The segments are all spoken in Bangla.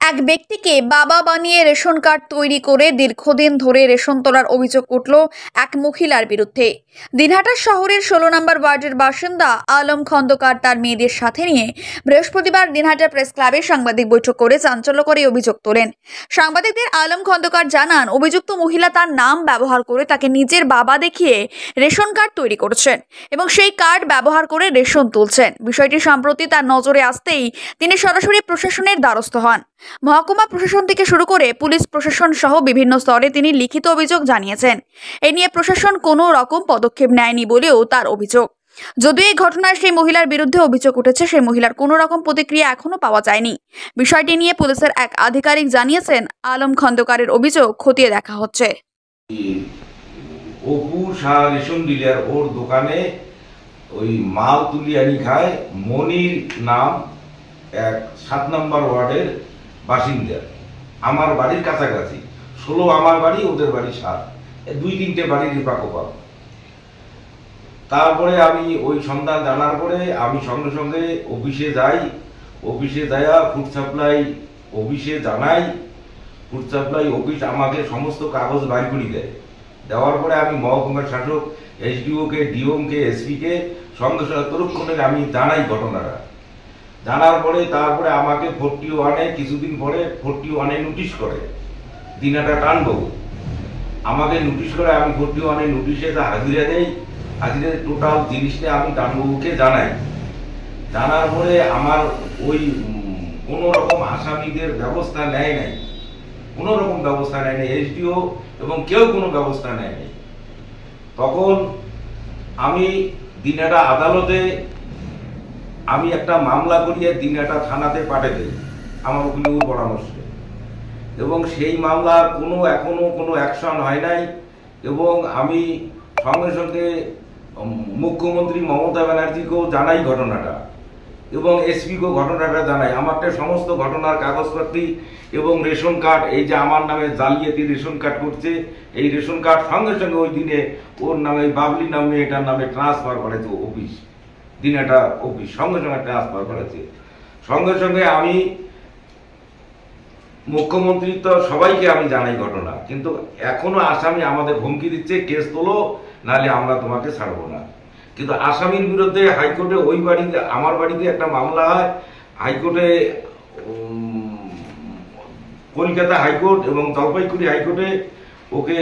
এক ব্যক্তিকে বাবা বানিয়ে রেশন কার্ড তৈরি করে দীর্ঘদিন ধরে রেশন তোলার অভিযোগ উঠল এক মহিলার বিরুদ্ধে। দিনহাটা শহরের 16 নম্বর ওয়ার্ডের বাসিন্দা আলম খন্দকার তার মেয়েদের সাথে নিয়ে বৃহস্পতিবার দিনহাটা প্রেস ক্লাবে সাংবাদিক বৈঠক করে চাঞ্চল্যকর এই অভিযোগ তোলেন। সাংবাদিকদের আলম খন্দকার জানান, অভিযুক্ত মহিলা তার নাম ব্যবহার করে তাকে নিজের বাবা দেখিয়ে রেশন কার্ড তৈরি করছেন এবং সেই কার্ড ব্যবহার করে রেশন তুলছেন। বিষয়টি সম্প্রতি তার নজরে আসতেই তিনি সরাসরি প্রশাসনের দ্বারস্থ হন। মহকুমা প্রশাসন থেকে শুরু করে পুলিশ প্রশাসন সহ বিভিন্ন স্তরে তিনি লিখিত অভিযোগ জানিয়েছেন। এ নিয়ে প্রশাসন কোনো রকম পদক্ষেপ নেয়নি বলেও তার অভিযোগ। যদিও এই ঘটনায় সেই মহিলার বিরুদ্ধে অভিযোগ উঠেছে, সেই মহিলার কোনো রকম প্রতিক্রিয়া এখনো পাওয়া যায়নি। বিষয়টি নিয়ে পুলিশের এক আধিকারিক জানিয়েছেন, আলম খন্দকারের অভিযোগ খতিয়ে দেখা হচ্ছে। অপু শাহ রেশন ডিলার, ওর দোকানে ওই মাল তুলি আনি খায়। মনির নাম, এক 7 নম্বর ওয়ার্ডের বাসিন্দা, আমার বাড়ির কাছাকাছি। 16 আমার বাড়ি, ওদের বাড়ি 7, 2-3টে বাড়ির পাকোপাক। তারপরে আমি ওই সন্ধান জানার পরে আমি সঙ্গে সঙ্গে অফিসে যাই। অফিসে যাইয়া ফুড সাপ্লাই অফিসে জানাই। ফুড সাপ্লাই অফিস আমাকে সমস্ত কাগজ বাইর করে দেয়। দেওয়ার পরে আমি মহকুমার শাসক, এসডিওকে, ডিওমকে, এসপিকে সঙ্গে সঙ্গে তরুক্ষণে আমি জানাই ঘটনাটা। জানার পরে তারপরে আমাকে 41-এ কিছুদিন পরে 41-এ নোটিশ করে দিনহাটা টানবাবু। আমাকে নোটিশ করে, আমি 41-এ নোটিশে হাজিরা দেই। হাজিরা টোটাল জিনিসটা আমি টানবাবুকে জানাই। জানার পরে আমার ওই কোনো রকম আসামিদের ব্যবস্থা নেয় নাই, কোনো রকম ব্যবস্থা নেয় নাই, এসডিও এবং কেউ কোনো ব্যবস্থা নেয় নাই। তখন আমি দিনহাটা আদালতে আমি একটা মামলা করিয়ে দিনহাটা থানাতে পাঠিয়ে দিই আমার উকিলের পরামর্শে, এবং সেই মামলার এখনো কোনো অ্যাকশন হয় নাই। এবং আমি সঙ্গে সঙ্গে মুখ্যমন্ত্রী মমতা ব্যানার্জিকেও জানাই ঘটনাটা, এবং এসপিকেও ঘটনাটা জানাই। আমারটা সমস্ত ঘটনার কাগজপত্র এবং রেশন কার্ড, এই যে আমার নামে জালিয়াতি রেশন কার্ড করছে, এই রেশন কার্ড সঙ্গে সঙ্গে ওই দিনে ওর নামে, বাবলি নামে, এটার নামে ট্রান্সফার করেছে অফিস, দিনহাটা অফিস সঙ্গে সঙ্গে ট্রান্সফার করেছে। সঙ্গে সঙ্গে আমি মুখ্যমন্ত্রী তো সবাইকে আমি জানাই ঘটনা, কিন্তু এখনো আসামি আমাদের হুমকি দিচ্ছে, কেস তোলো নাহলে আমরা তোমাকে ছাড়বো না। কিন্তু আসামির বিরুদ্ধে হাইকোর্টে, ওই বাড়িতে, আমার বাড়িতে একটা মামলা হয় হাইকোর্টে, কলকাতা হাইকোর্ট এবং জলপাইগুড়ি হাইকোর্টে। ওকে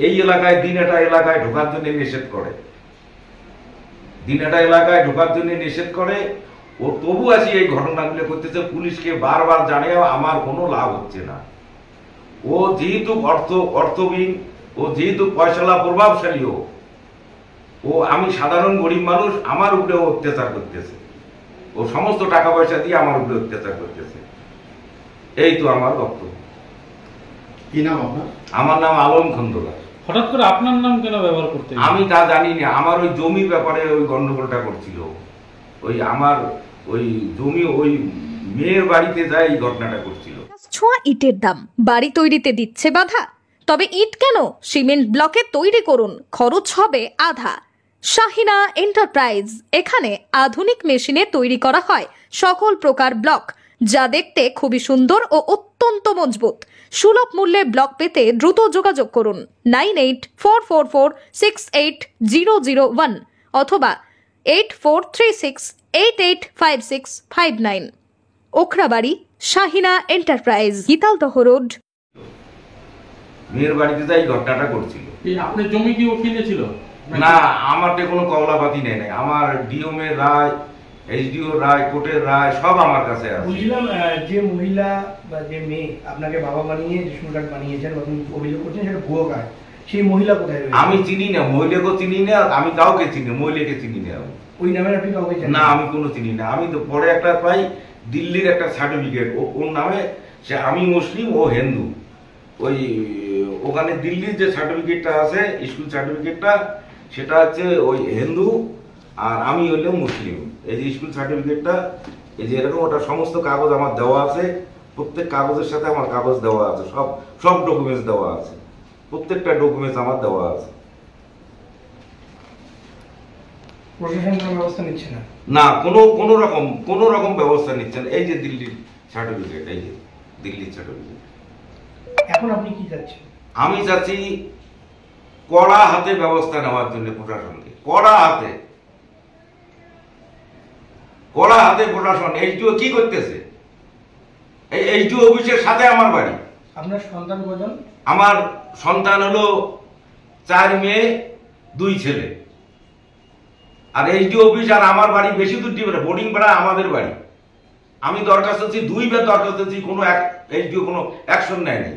এই এলাকায়, দিনহাটা এলাকায় ঢোকার জন্য নিষেধ করে, দিনহাটা এলাকায় ঢোকার জন্য নিষেধ করে। ও তবু আসি এই ঘটনাগুলো করতেছে। পুলিশকে বারবার জানিয়েও আমার কোনো লাভ হচ্ছে না। ও যেহেতু অর্থহীন, ও যেহেতু পয়সালা প্রভাবশালী, ও আমি সাধারণ গরিব মানুষ, আমার উপরে অত্যাচার করতেছে। ও সমস্ত টাকা পয়সা দিয়ে আমার উপরে অত্যাচার করতেছে। এই তো আমার বক্তব্য। কি নাম আপনার? আমার নাম আলম খন্দকার। হঠাৎ করে আপনার নাম কেন ব্যবহার করতে? আমি তা জানি না। আমার ওই জমির ব্যাপারে ওই গন্ডগোলটা করছিল। ওই আমার ওই জমি, ওই মেয়ের বাড়িতে যাই এই ঘটনাটা করছিল। ছোঁয়া ইটের দাম বাড়ি তৈরিতে দিচ্ছে বাধা? তবে ইট কেন, সিমেন্ট ব্লকে তৈরি করুন, খরচ হবে আধা। শাহিনা এন্টারপ্রাইজ, এখানে আধুনিক মেশিনে তৈরি করা হয় সকল প্রকার ব্লক, যা দেখতে খুবই সুন্দর ও অত্যন্ত মজবুত। সুলভ মূল্যে ব্লক পেতে দ্রুত যোগাযোগ করুন 9844468001 অথবা 8436885659। Okhrabari, Shahina enterprise, Gitaldaha road. মেয়ের বাড়িতে যাই ঘটনাটা করছিল। আপনার জমি কি ও কিনেছিল? না, আমারটা কোনো কমলাপাতি নেই নাই। আমার ডিওম এর রায়, এসডিও রায়, কোর্টের রায় সব আমার কাছে আছে। বুঝলাম, যে মহিলা বা যে মেয়ে আপনাকে বাবা বানিয়ে রেশন কার্ড বানিয়েছেন, অভিযোগ করছেন সেটা ভুয়ো কার্ড, সেই মহিলা কোথায় রয়েছে? আমি চিনি না, মহিলাকেও চিনি না, আমি কাউকে চিনি, মহিলাকে চিনি না। ওই নামে আপনি কাউকে জানেন না? আমি কোনো চিনি না। আমি তো পরে একটা পাই দিল্লির একটা সার্টিফিকেট, ওর নামে, সে আমি মুসলিম, ও হিন্দু। ওই ওখানে দিল্লির যে সার্টিফিকেটটা আছে, স্কুল সার্টিফিকেটটা, সেটা হচ্ছে ওই হিন্দু, আর আমি হইলাম মুসলিম। এই যে স্কুল সার্টিফিকেটটা, এই যে এরকম, ওটা সমস্ত কাগজ আমার দেওয়া আছে। প্রত্যেক কাগজের সাথে আমার কাগজ দেওয়া আছে, সব ডকুমেন্টস দেওয়া আছে, প্রত্যেকটা ডকুমেন্টস আমার দেওয়া আছে। প্রশাসন কোনো ব্যবস্থা নিচ্ছে না? না, কোনো রকম ব্যবস্থা নিচ্ছে না। এই যে দিল্লির সার্টিফিকেট, এই যে দিল্লি ছোট অভিযোগ। এখন আপনি কি চাচ্ছেন? আমি চাচ্ছি কড়া হাতে ব্যবস্থা নেওয়ার জন্য প্রশাসনকে, কড়া হাতে প্রশাসন। এইচডিও কি করতেছে? এই এইচডিও অফিসের সাথে আমার বাড়ি। আপনার সন্তান কজন? আমার সন্তান হলো 4 মেয়ে 2 ছেলে। আর এইচডিও অফিস আর আমার বাড়ি বেশি দূর দিবে না, বোর্ডিং পাড়া আমাদের বাড়ি। আমি দরখাস্ত দিচ্ছি, 2 বার দরখাস্ত দিচ্ছি, কোনো এইচডিও কোনো অ্যাকশন নেয়নি।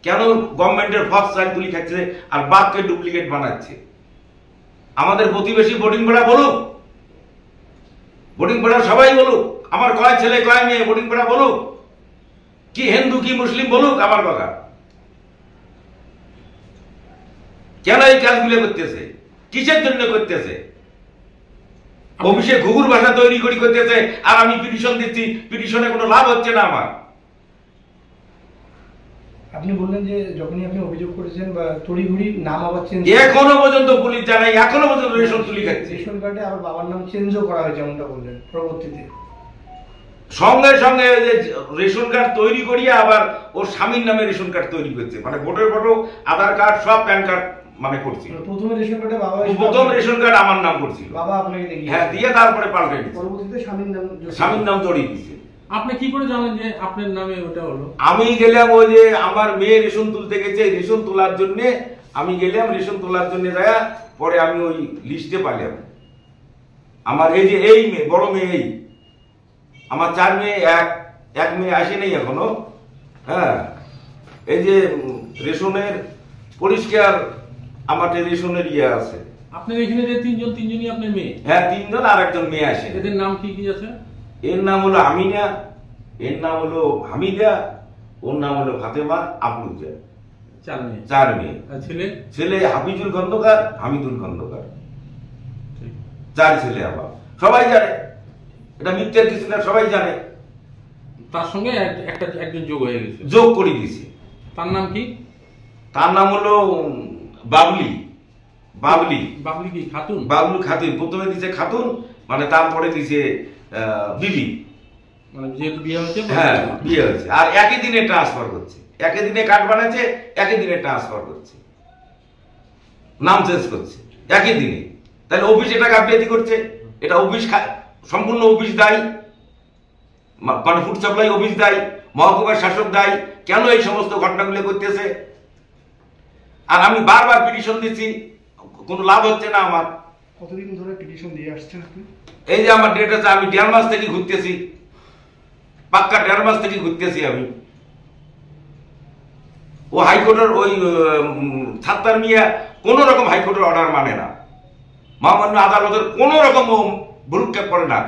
কেন গভর্নমেন্টের ফার্স্ট সাইড তুলি খাচ্ছে আর বাপকে ডুপ্লিকেট বানাচ্ছে? আমাদের প্রতিবেশী বোর্ডিং পাড়া বলুক, বোর্ডিং পাড়া সবাই বলুক, আমার কয় ছেলে কয় মেয়ে বোর্ডিং পাড়া বলুক, কি হিন্দু কি মুসলিম বলুক আমার কথা। কেন এই কাজগুলো করতেছে? কিসের জন্য করতেছে? অফিসে ঘুঘুর ভাষা তৈরি করতেছে আর আমি পিটিশন দিচ্ছি, পিটিশনে কোনো লাভ হচ্ছে না আমার। আপনি বললেন যে যখনই আপনি অভিযোগ করেছেন বা তড়িঘড়ি নাম আবার চেঞ্জ, এখনো পর্যন্ত পুলিশ জানাই, এখনো পর্যন্ত রেশন তুলি খাচ্ছে। রেশন কার্ডে আবার বাবার নাম চেঞ্জও করা হয়েছে এমনটা বললেন পরবর্তীতে। সঙ্গে সঙ্গে ওই যে রেশন কার্ড তৈরি করিয়ে আবার ওর স্বামীর নামে রেশন কার্ড তৈরি করছে, মানে ভোটের ফটো, আধার কার্ড সব, প্যান কার্ড মানে করছে। প্রথমে রেশন কার্ডে বাবা, প্রথম রেশন কার্ড আমার নাম করছিল, বাবা আপনাকে দেখিয়ে, হ্যাঁ, দিয়ে তারপরে পাল্টে দিচ্ছে, পরবর্তীতে স্বামীর নাম জড়িয়ে দিচ্ছে। আপনি কি করে জানেন যে আপনার নামে ওটা হলো? আমি গেলাম, ওই যে আমার মেয়ে রেশন তুলতে গেছে, রেশন তোলার জন্য আমি গেলাম, রেশন তোলার জন্য যায়, পরে আমি ওই লিস্টে পাইলাম আমার এই যে এই মেয়ে, বড় মেয়ে, এই আমার 4 মেয়ে, এক মেয়ে আসে নাই এখনো। হ্যাঁ, এই যে রেশনের পরিষ্কার আমার রেশনের ইয়ে আছে। আপনার এখানে যে তিনজনই আপনার মেয়ে? হ্যাঁ, 3 জন, আর একজন মেয়ে আসে। এদের নাম কি কি আছে? এর নাম হলো আমিনা, এর নাম হলো হামিদা, ওর নাম হলো ফাতেমা আফরুজা। 4 মেয়ে। 4 মেয়ে। আর ছেলে? ছেলে হাফিজুল খন্দকার, হামিদুল খন্দকার, ঠিক। 4 ছেলে। আবার সবাই জানে, এটা মিথ্যার কিছু না, সবাই জানে। তার সঙ্গে একজন যোগ হয়ে গেছে, যোগ করে দিয়েছে। তার নাম কি? তার নাম হলো বাবলি। বাবলি কি খাতুন? বাবলু খাতুন। প্রথমে দিছে খাতুন, মানে তারপরে দিছে বিবি। মানে যেহেতু বিয়ে হয়েছে, হ্যাঁ, বিয়ে হয়েছে। আর একই দিনে ট্রান্সফার করছে, একই দিনে কার্ড বানাচ্ছে, একই দিনে ট্রান্সফার করছে, নাম চেঞ্জ করছে একই দিনে। তাহলে অফিস এটা গাফিলতি করছে, এটা অফিস সম্পূর্ণ অফিস দায়ী, মানে ফুড সাপ্লাই অফিস দায়ী, মহকুমার শাসক দায়ী। কেন এই সমস্ত ঘটনাগুলো করতেছে? আর আমি বারবার পিটিশন দিচ্ছি, কোনো লাভ হচ্ছে না আমার। কতদিন ধরে পিটিশন দিয়ে আসছেন আপনি? এই যে আমার ডেট আছে, আমি 1.5 মাস থেকে ঘুরতেছি, পাক্কা 1.5 মাস থেকে ঘুরতেছি আমি। ও হাইকোর্টের ওই ছাত্তার মিয়া কোন রকম হাইকোর্টের অর্ডার মানে না, মহামান্য আদালতের কোন রকম ভ্রুক্ষেপ করে না।